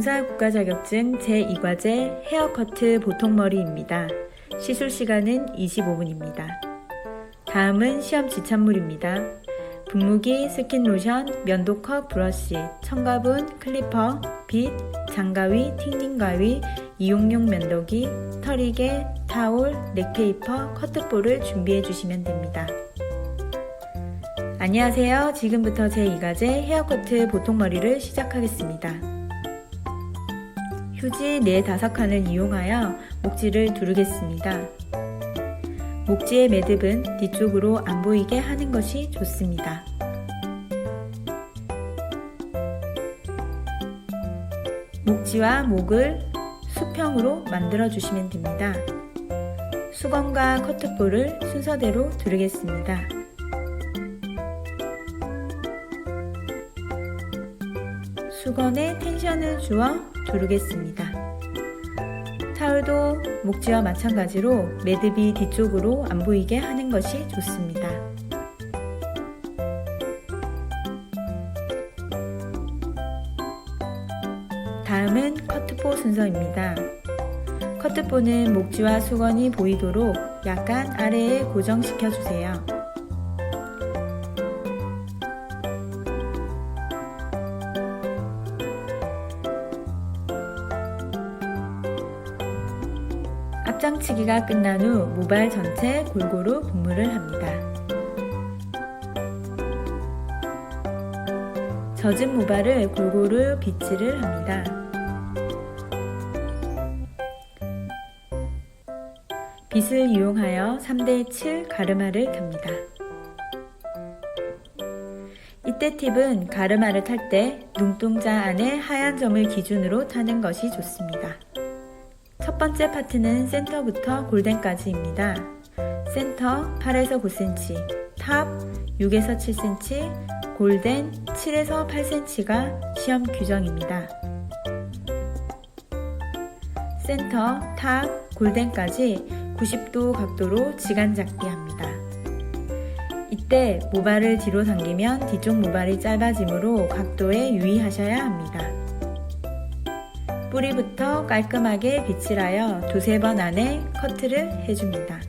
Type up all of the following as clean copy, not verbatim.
미용사 국가자격증 제2과제 헤어커트 보통머리입니다. 시술 시간은 25분입니다. 다음은 시험 지참물입니다. 분무기, 스킨로션, 면도컵, 브러쉬, 첨가분, 클리퍼, 빗, 장가위, 팅닝가위, 이용용 면도기, 털이개, 타올, 넥페이퍼, 커트볼을 준비해 주시면 됩니다. 안녕하세요. 지금부터 제2과제 헤어커트 보통머리를 시작하겠습니다. 휴지 4-5칸을 이용하여 목지를 두르겠습니다. 목지의 매듭은 뒤쪽으로 안 보이게 하는 것이 좋습니다. 목지와 목을 수평으로 만들어 주시면 됩니다. 수건과 커트볼을 순서대로 두르겠습니다. 수건에 텐션을 주어 두르겠습니다. 타올도 목지와 마찬가지로 매듭이 뒤쪽으로 안 보이게 하는 것이 좋습니다. 다음은 커트볼 순서입니다. 커트볼은 목지와 수건이 보이도록 약간 아래에 고정시켜 주세요. 앞장치기가 끝난 후 모발 전체 골고루 분무를 합니다. 젖은 모발을 골고루 빗질을 합니다. 빗을 이용하여 3:7 가르마를 탑니다. 이때 팁은 가르마를 탈 때 눈동자 안에 하얀 점을 기준으로 타는 것이 좋습니다. 첫 번째 파트는 센터부터 골덴까지입니다. 센터 8에서 9cm, 탑 6에서 7cm, 골덴 7에서 8cm가 시험 규정입니다. 센터, 탑, 골덴까지 90도 각도로 지간 잡기 합니다. 이때 모발을 뒤로 당기면 뒤쪽 모발이 짧아지므로 각도에 유의하셔야 합니다. 뿌리부터 깔끔하게 빗질하여 2-3번 안에 커트를 해줍니다.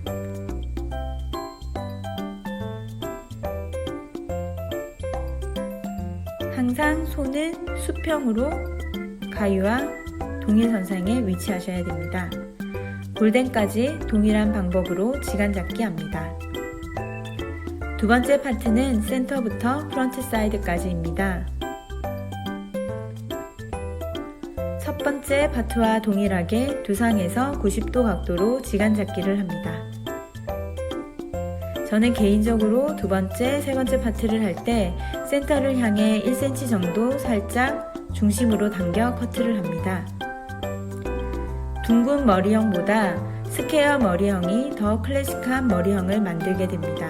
항상 손은 수평으로 가위와 동일선상에 위치하셔야 됩니다. 골덴까지 동일한 방법으로 지간 잡기 합니다. 두 번째 파트는 센터부터 프런트 사이드까지입니다. 첫 번째 파트와 동일하게 두상에서 90도 각도로 지간 잡기를 합니다. 저는 개인적으로 두 번째, 세 번째 파트를 할 때 센터를 향해 1cm 정도 살짝 중심으로 당겨 커트를 합니다. 둥근 머리형보다 스퀘어 머리형이 더 클래식한 머리형을 만들게 됩니다.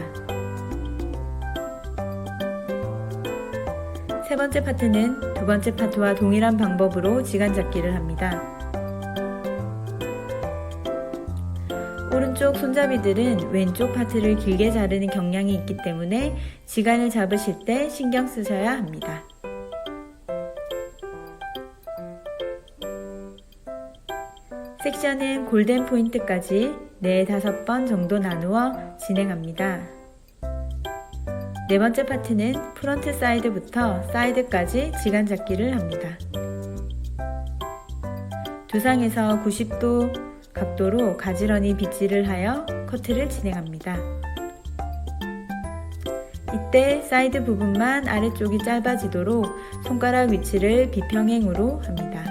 세 번째 파트는 두 번째 파트와 동일한 방법으로 지간 잡기를 합니다. 오른쪽 손잡이들은 왼쪽 파트를 길게 자르는 경향이 있기 때문에 지간을 잡으실 때 신경 쓰셔야 합니다. 섹션은 골덴 포인트까지 4-5번 정도 나누어 진행합니다. 네 번째 파트는 프런트 사이드부터 사이드까지 지간 잡기를 합니다. 두상에서 90도 각도로 가지런히 빗질을 하여 커트를 진행합니다. 이때 사이드 부분만 아래쪽이 짧아지도록 손가락 위치를 비평행으로 합니다.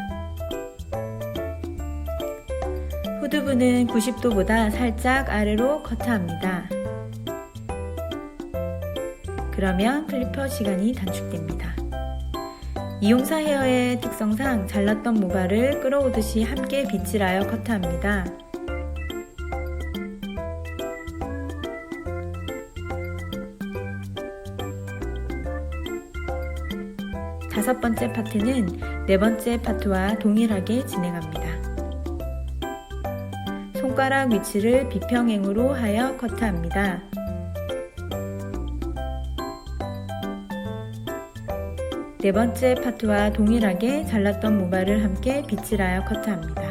후두부는 90도보다 살짝 아래로 커트합니다. 그러면 클리퍼 시간이 단축됩니다. 이용사 헤어의 특성상 잘랐던 모발을 끌어오듯이 함께 빗질하여 커트합니다. 다섯 번째 파트는 네 번째 파트와 동일하게 진행합니다. 손가락 위치를 비평행으로 하여 커트합니다. 네 번째 파트와 동일하게 잘랐던 모발을 함께 빗질하여 커트합니다.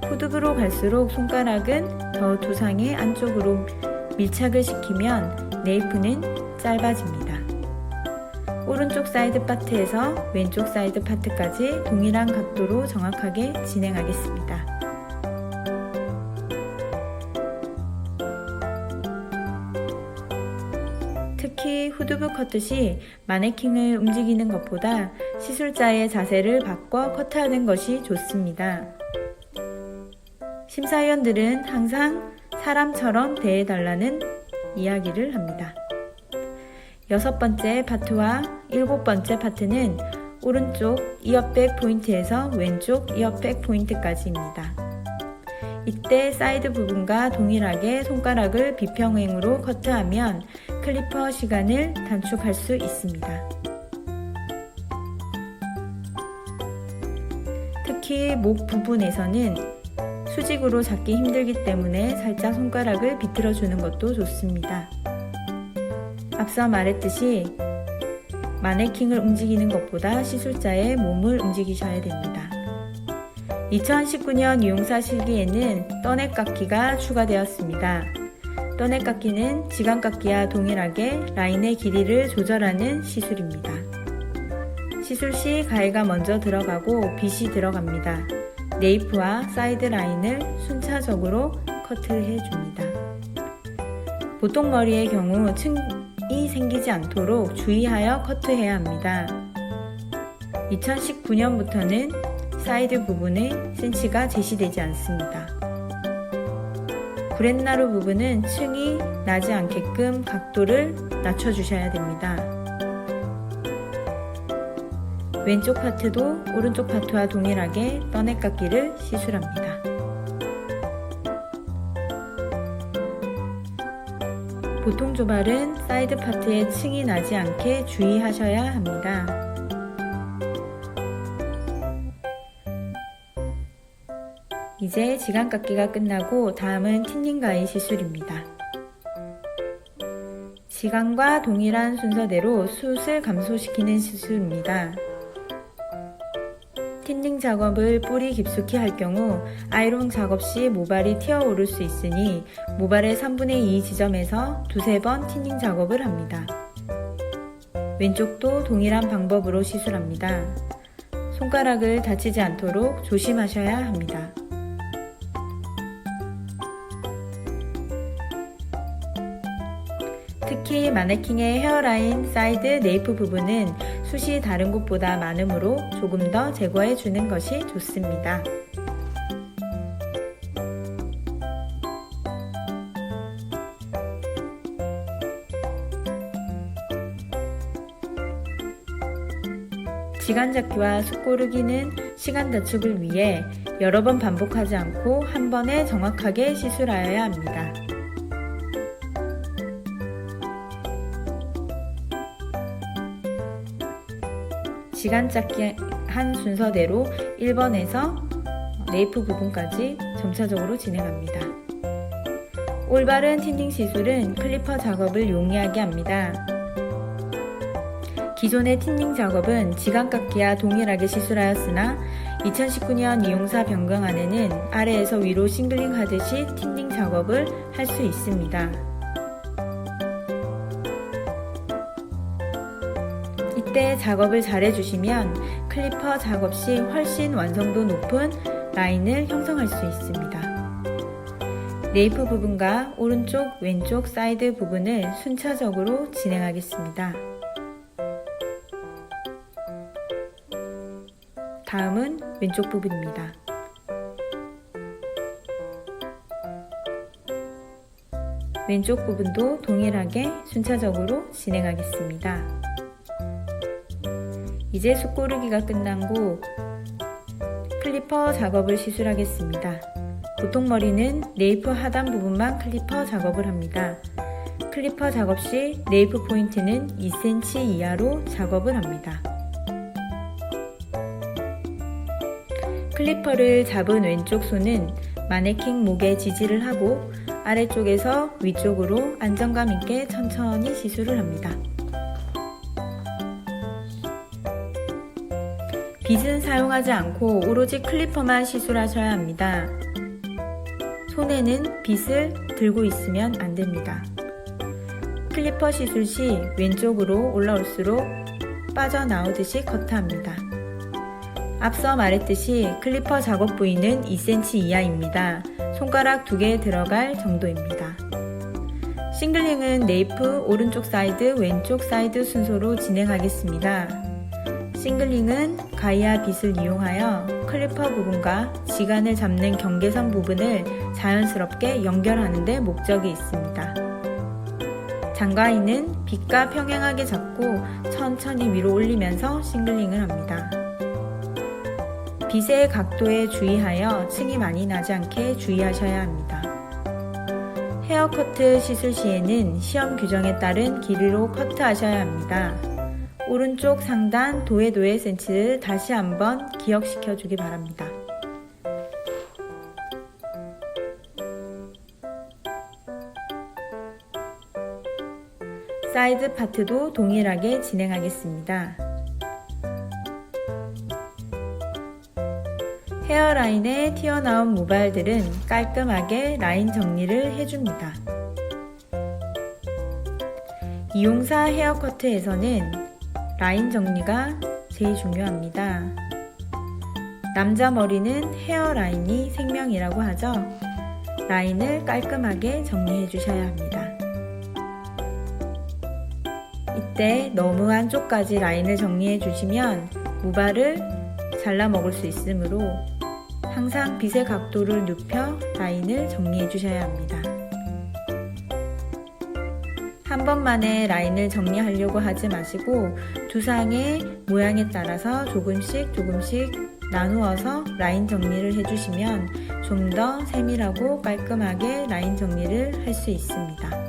후두부로 갈수록 손가락은 더 두상의 안쪽으로 밀착을 시키면 네이프는 짧아집니다. 오른쪽 사이드 파트에서 왼쪽 사이드 파트까지 동일한 각도로 정확하게 진행하겠습니다. 특히 후두부 커트 시 마네킹을 움직이는 것보다 시술자의 자세를 바꿔 커트하는 것이 좋습니다. 심사위원들은 항상 사람처럼 대해달라는 이야기를 합니다. 6번째 파트와 7번째 파트는 오른쪽 이어백 포인트에서 왼쪽 이어백 포인트까지입니다. 이때 사이드 부분과 동일하게 손가락을 비평행으로 커트하면 클리퍼 시간을 단축할 수 있습니다. 특히 목 부분에서는 수직으로 잡기 힘들기 때문에 살짝 손가락을 비틀어 주는 것도 좋습니다. 앞서 말했듯이 마네킹을 움직이는 것보다 시술자의 몸을 움직이셔야 됩니다. 2019년 미용사 실기에는 떠넥깎기가 추가되었습니다. 떠넥깎기는 지간깎기와 동일하게 라인의 길이를 조절하는 시술입니다. 시술 시 가위가 먼저 들어가고 빗이 들어갑니다. 네이프와 사이드 라인을 순차적으로 커트해 줍니다. 보통 머리의 경우 층이 생기지 않도록 주의하여 커트해야 합니다. 2019년부터는 사이드 부분에 센치가 제시되지 않습니다. 구렛나루 부분은 층이 나지 않게끔 각도를 낮춰주셔야 됩니다. 왼쪽 파트도 오른쪽 파트와 동일하게 떠넥깎기를 시술합니다. 보통 조발은 사이드 파트에 층이 나지 않게 주의하셔야 합니다. 이제 지간깎기가 끝나고 다음은 틴닝 가위 시술입니다. 지간과 동일한 순서대로 숱을 감소시키는 시술입니다. 틴닝 작업을 뿌리 깊숙이 할 경우 아이롱 작업 시 모발이 튀어오를 수 있으니 모발의 3분의 2 지점에서 두세 번 틴닝 작업을 합니다. 왼쪽도 동일한 방법으로 시술합니다. 손가락을 다치지 않도록 조심하셔야 합니다. 특히 마네킹의 헤어라인 사이드 네이프 부분은 숱이 다른 곳보다 많으므로 조금 더 제거해 주는 것이 좋습니다. 지간 잡기와 숱 고르기는 시간 단축을 위해 여러 번 반복하지 않고 한 번에 정확하게 시술하여야 합니다. 지간 잡기 한 순서대로 1번에서 네이프 부분까지 점차적으로 진행합니다. 올바른 틴닝 시술은 클리퍼 작업을 용이하게 합니다. 기존의 틴닝 작업은 지간깎기와 동일하게 시술하였으나 2019년 미용사 변경안에는 아래에서 위로 싱글링 하듯이 틴닝 작업을 할 수 있습니다. 이때 작업을 잘 해주시면 클리퍼 작업 시 훨씬 완성도 높은 라인을 형성할 수 있습니다. 네이프 부분과 오른쪽, 왼쪽 사이드 부분을 순차적으로 진행하겠습니다. 다음은 왼쪽 부분입니다. 왼쪽 부분도 동일하게 순차적으로 진행하겠습니다. 이제 숱 고르기가 끝나고 클리퍼 작업을 시술하겠습니다. 보통 머리는 네이프 하단 부분만 클리퍼 작업을 합니다. 클리퍼 작업 시 네이프 포인트는 2cm 이하로 작업을 합니다. 클리퍼를 잡은 왼쪽 손은 마네킹 목에 지지를 하고 아래쪽에서 위쪽으로 안정감 있게 천천히 시술을 합니다. 빗은 사용하지 않고 오로지 클리퍼만 시술하셔야 합니다. 손에는 빗을 들고 있으면 안 됩니다. 클리퍼 시술 시 왼쪽으로 올라올수록 빠져나오듯이 커트합니다. 앞서 말했듯이 클리퍼 작업 부위는 2cm 이하입니다. 손가락 2개 들어갈 정도입니다. 싱글링은 네이프 오른쪽 사이드, 왼쪽 사이드 순서로 진행하겠습니다. 싱글링은 가이아 빗을 이용하여 클리퍼 부분과 지간을 잡는 경계선 부분을 자연스럽게 연결하는 데 목적이 있습니다. 장가이는 빗과 평행하게 잡고 천천히 위로 올리면서 싱글링을 합니다. 빗의 각도에 주의하여 층이 많이 나지 않게 주의하셔야 합니다. 헤어커트 시술 시에는 시험 규정에 따른 길이로 커트하셔야 합니다. 오른쪽 상단 도에 센치를 다시 한번 기억시켜 주기 바랍니다. 사이드 파트도 동일하게 진행하겠습니다. 헤어라인에 튀어나온 모발들은 깔끔하게 라인 정리를 해줍니다. 이용사 헤어커트에서는 라인 정리가 제일 중요합니다. 남자 머리는 헤어라인이 생명이라고 하죠. 라인을 깔끔하게 정리해 주셔야 합니다. 이때 너무 한쪽까지 라인을 정리해 주시면 모발을 잘라 먹을 수 있으므로 항상 빗의 각도를 눕혀 라인을 정리해 주셔야 합니다. 한 번만에 라인을 정리하려고 하지 마시고 두상의 모양에 따라서 조금씩 나누어서 라인 정리를 해주시면 좀 더 세밀하고 깔끔하게 라인 정리를 할 수 있습니다.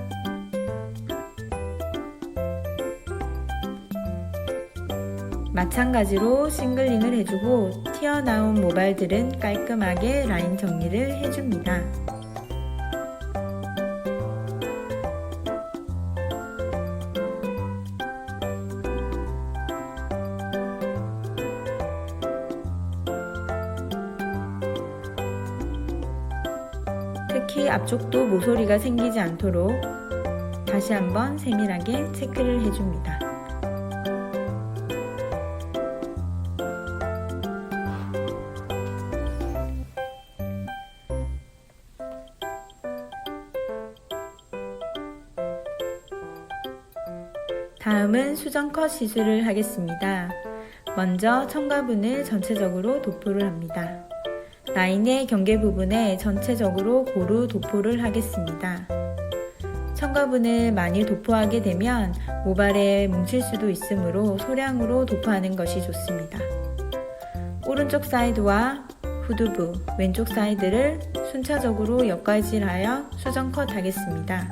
마찬가지로 싱글링을 해주고 튀어나온 모발들은 깔끔하게 라인 정리를 해줍니다. 특히 앞쪽도 모서리가 생기지 않도록 다시 한번 세밀하게 체크를 해줍니다. 다음은 수정컷 시술을 하겠습니다. 먼저 청가분을 전체적으로 도포를 합니다. 라인의 경계 부분에 전체적으로 고루 도포를 하겠습니다. 청가분을 많이 도포하게 되면 모발에 뭉칠 수도 있으므로 소량으로 도포하는 것이 좋습니다. 오른쪽 사이드와 후두부, 왼쪽 사이드를 순차적으로 옆가지하여 수정컷 하겠습니다.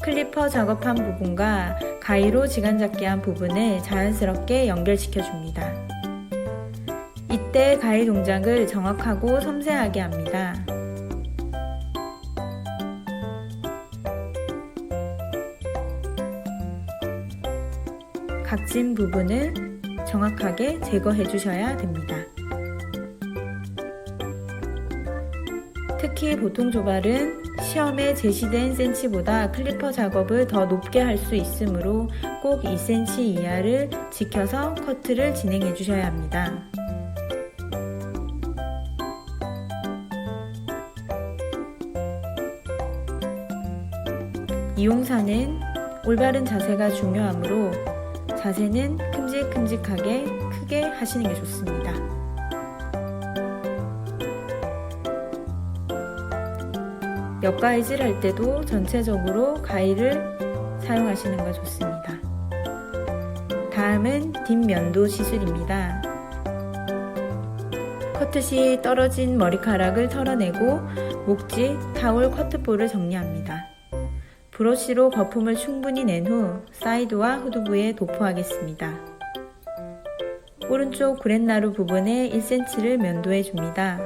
클리퍼 작업한 부분과 가위로 지간 잡기 한 부분을 자연스럽게 연결시켜 줍니다. 이때 가위 동작을 정확하고 섬세하게 합니다. 각진 부분을 정확하게 제거해 주셔야 됩니다. 특히 보통 조발은 시험에 제시된 센치보다 클리퍼 작업을 더 높게 할 수 있으므로 꼭 2cm 이하를 지켜서 커트를 진행해 주셔야 합니다. 이용사는 올바른 자세가 중요하므로 자세는 큼직큼직하게 크게 하시는 게 좋습니다. 옆가위질 할 때도 전체적으로 가위를 사용하시는 거 좋습니다. 다음은 뒷면도 시술입니다. 커트 시 떨어진 머리카락을 털어내고 목지, 타올, 커트볼을 정리합니다. 브러쉬로 거품을 충분히 낸 후 사이드와 후두부에 도포하겠습니다. 오른쪽 구렛나루 부분에 1cm를 면도해 줍니다.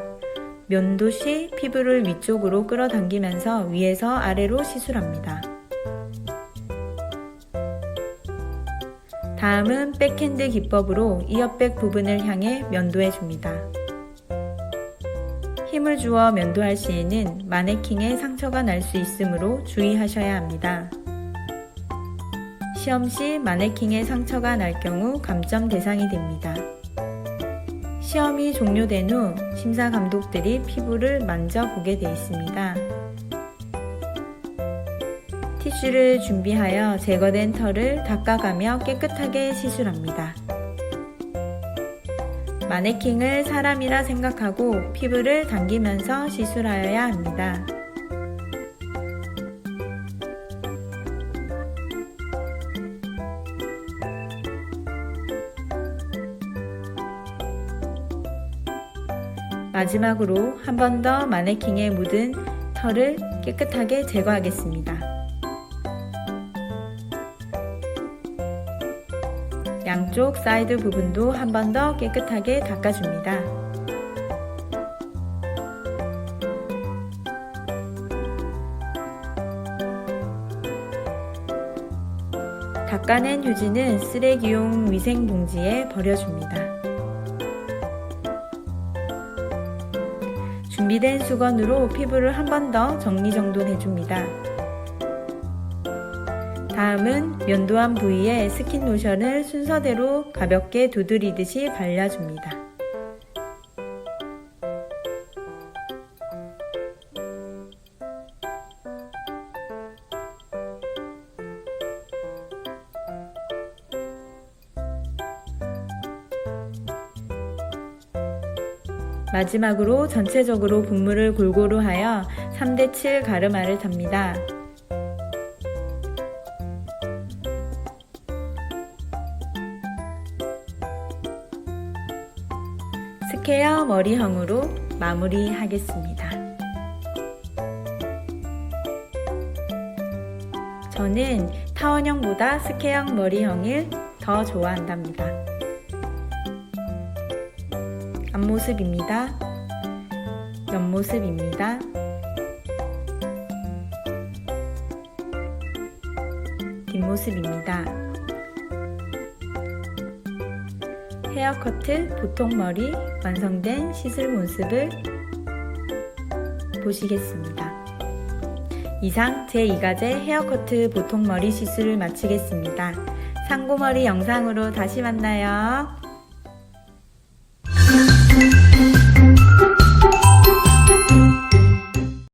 면도 시 피부를 위쪽으로 끌어당기면서 위에서 아래로 시술합니다. 다음은 백핸드 기법으로 이어백 부분을 향해 면도해 줍니다. 힘을 주어 면도할 시에는 마네킹에 상처가 날 수 있으므로 주의하셔야 합니다. 시험 시 마네킹에 상처가 날 경우 감점 대상이 됩니다. 시험이 종료된 후 심사 감독들이 피부를 만져보게 되어 있습니다. 티슈를 준비하여 제거된 털을 닦아가며 깨끗하게 시술합니다. 마네킹을 사람이라 생각하고 피부를 당기면서 시술하여야 합니다. 마지막으로 한 번 더 마네킹에 묻은 털을 깨끗하게 제거하겠습니다. 양쪽 사이드 부분도 한 번 더 깨끗하게 닦아줍니다. 닦아낸 휴지는 쓰레기용 위생봉지에 버려줍니다. 준비된 수건으로 피부를 한 번 더 정리정돈해줍니다. 다음은 면도한 부위에 스킨 로션을 순서대로 가볍게 두드리듯이 발라줍니다. 마지막으로 전체적으로 분무를 골고루 하여 3대7 가르마를 탑니다. 스퀘어 머리형으로 마무리하겠습니다. 저는 타원형보다 스퀘어 머리형을 더 좋아한답니다. 앞모습입니다. 옆모습입니다. 뒷모습입니다. 헤어커트 보통머리 완성된 시술 모습을 보시겠습니다. 이상 제2과제 헤어커트 보통머리 시술을 마치겠습니다. 상고머리 영상으로 다시 만나요.